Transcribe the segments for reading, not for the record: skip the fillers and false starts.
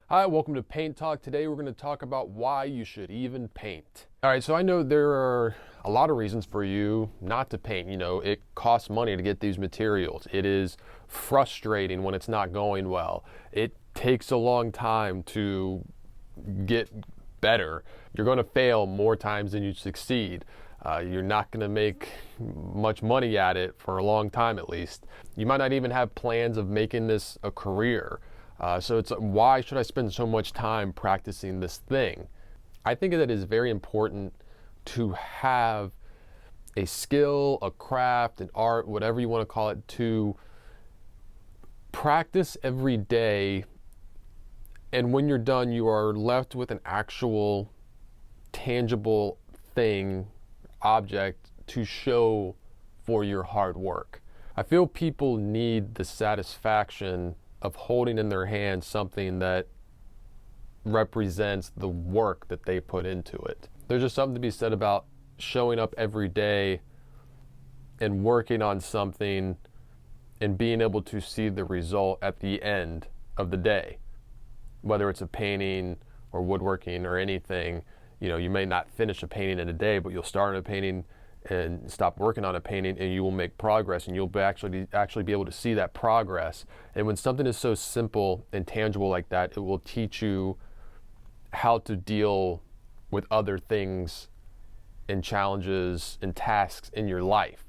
Hi, welcome to Paint Talk. Today we're going to talk about why you should even paint. All right, so I know there are a lot of reasons for you not to paint. You know, it costs money to get these materials. It is frustrating when it's not going well. It takes a long time to get better. You're going to fail more times than you succeed. You're not going to make much money at it for a long time at least. You might not even have plans of making this a career. So it's why should I spend so much time practicing this thing? I think that it is very important to have a skill, a craft, an art, whatever you want to call it, to practice every day. And when you're done, you are left with an actual tangible thing, object to show for your hard work. I feel people need the satisfaction of holding in their hand something that represents the work that they put into it. There's just something to be said about showing up every day and working on something and being able to see the result at the end of the day. Whether it's a painting or woodworking or anything, you know, you may not finish a painting in a day, but you'll start a painting and stop working on a painting and you will make progress, and you'll actually be able to see that progress. And when something is so simple and tangible like that, it will teach you how to deal with other things and challenges and tasks in your life.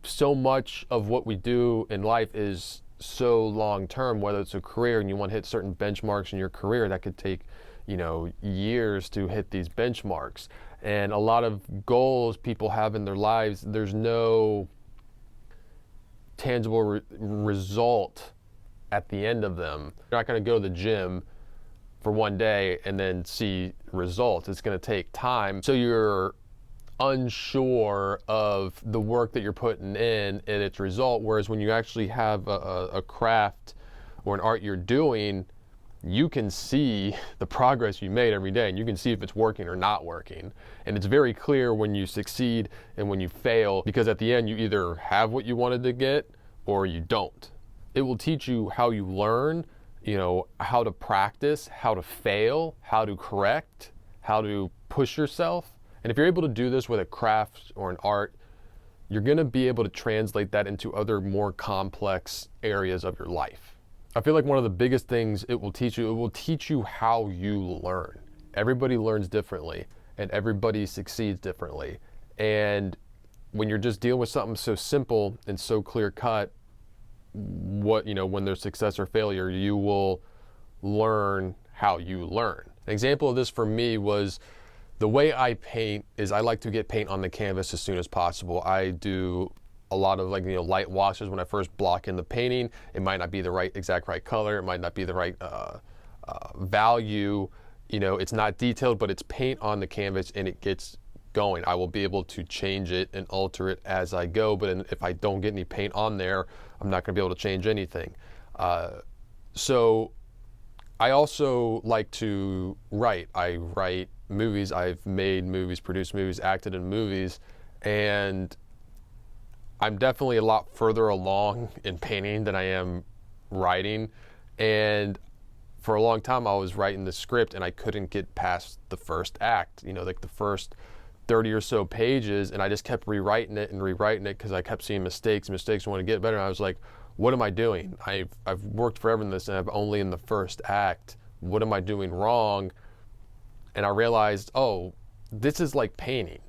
So much of what we do in life is so long term, whether it's a career and you want to hit certain benchmarks in your career that could take, you know, years to hit these benchmarks. And a lot of goals people have in their lives, there's no tangible result at the end of them. You're not going to go to the gym for one day and then see results. It's going to take time. So you're unsure of the work that you're putting in and its result. Whereas when you actually have a craft or an art you're doing, you can see the progress you made every day, and you can see if it's working or not working. And it's very clear when you succeed and when you fail, because at the end you either have what you wanted to get or you don't. It will teach you how you learn, you know, how to practice, how to fail, how to correct, how to push yourself. And if you're able to do this with a craft or an art, you're going to be able to translate that into other more complex areas of your life. I feel like one of the biggest things it will teach you how you learn. Everybody learns differently and everybody succeeds differently. And when you're just dealing with something so simple and so clear cut, when there's success or failure, you will learn how you learn. An example of this for me was the way I paint is I like to get paint on the canvas as soon as possible. I do a lot of light washes when I first block in the painting. It might not be the exact right color. It might not be the right value. You know, it's not detailed, but it's paint on the canvas and it gets going. I will be able to change it and alter it as I go. But if I don't get any paint on there, I'm not going to be able to change anything. So I also like to write. I write movies. I've made movies, produced movies, acted in movies, and I'm definitely a lot further along in painting than I am writing. And for a long time I was writing the script and I couldn't get past the first act, like the first 30 or so pages, and I just kept rewriting it because I kept seeing mistakes and want to get better. And I was like, what am I doing? I've worked forever in this and I'm only in the first act. What am I doing wrong? And I realized, oh, this is like painting.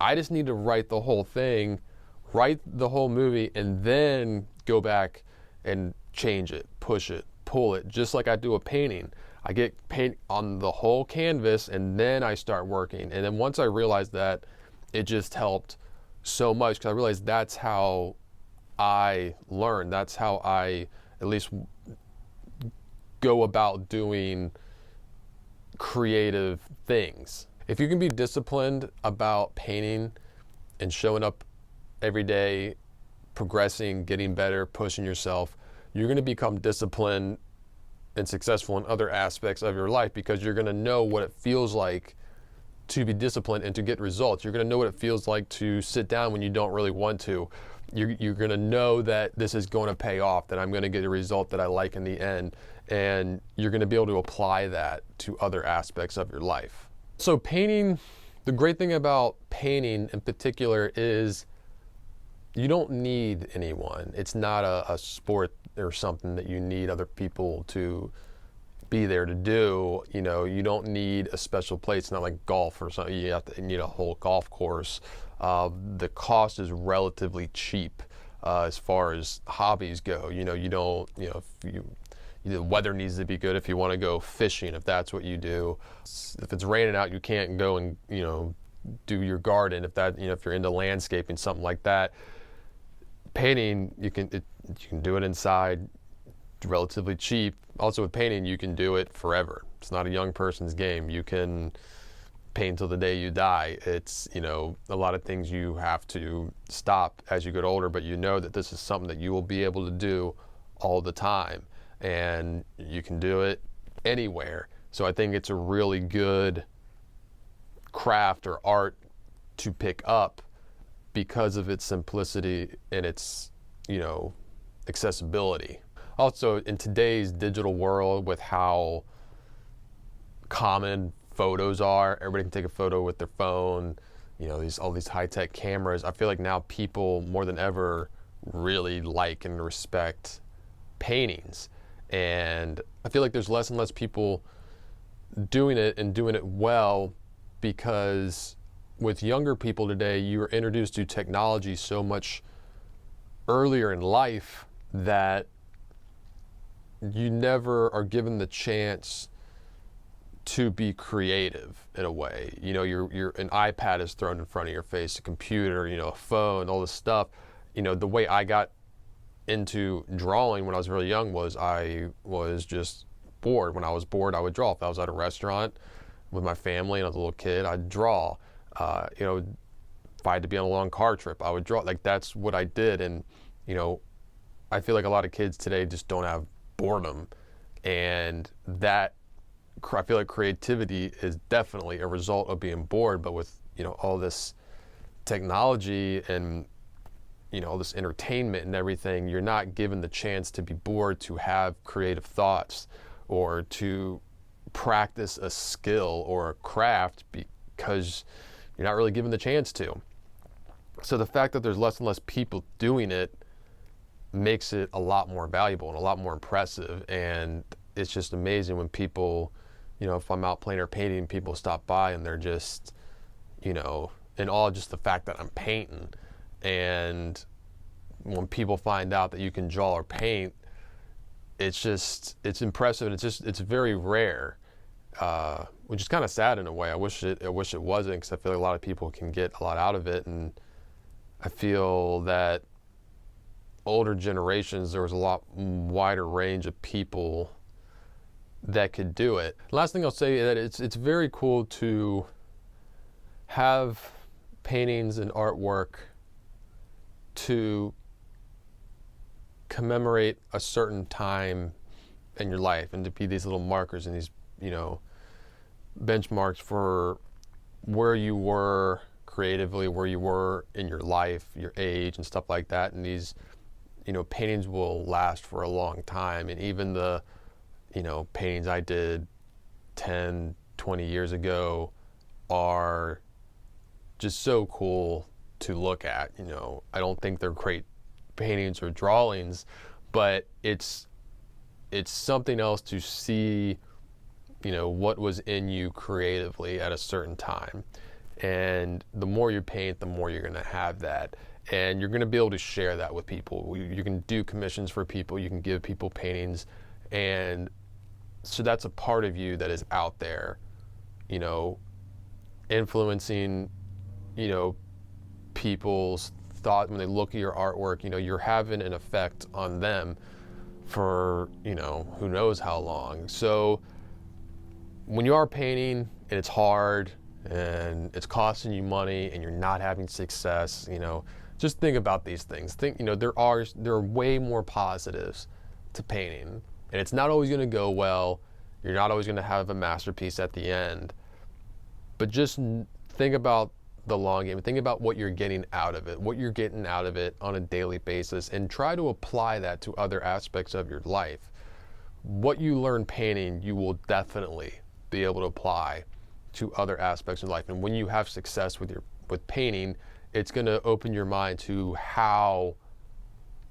I just need to write the whole thing, write the whole movie, and then go back and change it, push it, pull it, just like I do a painting. I get paint on the whole canvas and then I start working. And then once I realized that, it just helped so much, because I realized that's how I learn. That's how I at least go about doing creative things. If you can be disciplined about painting and showing up every day, progressing, getting better, pushing yourself, you're going to become disciplined and successful in other aspects of your life, because you're going to know what it feels like to be disciplined and to get results. You're going to know what it feels like to sit down when you don't really want to. You're going to know that this is going to pay off, that I'm going to get a result that I like in the end. And you're going to be able to apply that to other aspects of your life. So painting, the great thing about painting in particular is you don't need anyone. It's not a sport or something that you need other people to be there to do. You know, you don't need a special place. It's not like golf or something. You need a whole golf course. The cost is relatively cheap as far as hobbies go. You know, you don't, you know, if the weather needs to be good if you want to go fishing, if that's what you do. If it's raining out, you can't go and, you know, do your garden. If that, you know, if you're into landscaping, something like that. Painting, you can do it inside, relatively cheap. Also with painting, you can do it forever. It's not a young person's game. You can paint till the day you die. It's, you know, a lot of things you have to stop as you get older, but you know that this is something that you will be able to do all the time, and you can do it anywhere. So I think it's a really good craft or art to pick up because of its simplicity and its, you know, accessibility. Also, in today's digital world, with how common photos are, everybody can take a photo with their phone, you know, all these high-tech cameras. I feel like now people more than ever really like and respect paintings. And I feel like there's less and less people doing it and doing it well, because with younger people today, you are introduced to technology so much earlier in life that you never are given the chance to be creative in a way. You know, an iPad is thrown in front of your face, a computer, you know, a phone, all this stuff. You know, the way I got into drawing when I was really young was I was just bored. When I was bored, I would draw. If I was at a restaurant with my family and I was a little kid, I'd draw. You know, if I had to be on a long car trip, I would draw. Like, that's what I did. And, you know, I feel like a lot of kids today just don't have boredom, and that, I feel like creativity is definitely a result of being bored. But with, you know, all this technology and, you know, all this entertainment and everything, you're not given the chance to be bored, to have creative thoughts, or to practice a skill or a craft, because you're not really given the chance to. So the fact that there's less and less people doing it makes it a lot more valuable and a lot more impressive. And it's just amazing when people, you know, if I'm out playing or painting, people stop by and they're just, you know, in awe, just the fact that I'm painting. And when people find out that you can draw or paint, it's impressive, and it's very rare, which is kind of sad in a way. I wish it wasn't, because I feel like a lot of people can get a lot out of it. And I feel that older generations, there was a lot wider range of people that could do it. The last thing I'll say is that it's very cool to have paintings and artwork to commemorate a certain time in your life, and to be these little markers and these, you know, benchmarks for where you were creatively, where you were in your life, your age, and stuff like that. And these, you know, paintings will last for a long time. And even the, you know, paintings I did 10, 20 years ago are just so cool to look at. You know, I don't think they're great paintings or drawings, but it's something else to see, you know, what was in you creatively at a certain time. And the more you paint, the more you're going to have that. And you're going to be able to share that with people. You can do commissions for people. You can give people paintings. And so that's a part of you that is out there, you know, influencing, you know, people's thought when they look at your artwork. You know, you're having an effect on them for, you know, who knows how long. So when you are painting and it's hard and it's costing you money and you're not having success, you know, just think about these things. Think, you know, there are way more positives to painting, and it's not always going to go well. You're not always going to have a masterpiece at the end, But just think about the long game. Think about what you're getting out of it, on a daily basis, and try to apply that to other aspects of your life. What you learn painting, you will definitely be able to apply to other aspects of life. And when you have success with painting, it's going to open your mind to how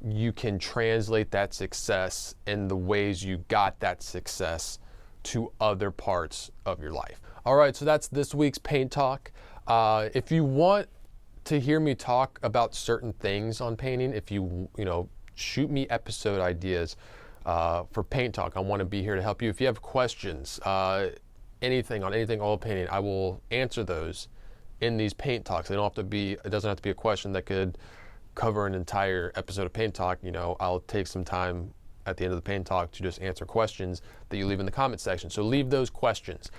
you can translate that success and the ways you got that success to other parts of your life. All right, so that's this week's Paint Talk. If you want to hear me talk about certain things on painting, if you shoot me episode ideas for Paint Talk. I want to be here to help you. If you have questions, anything on anything oil painting, I will answer those in these Paint Talks. It doesn't have to be a question that could cover an entire episode of Paint Talk. I'll take some time at the end of the Paint Talk to just answer questions that you leave in the comment section. So leave those questions.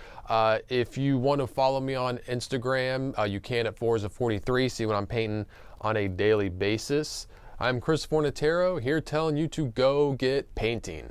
If you want to follow me on Instagram, you can at Forza43, see what I'm painting on a daily basis. I'm Chris Fornatero, here telling you to go get painting.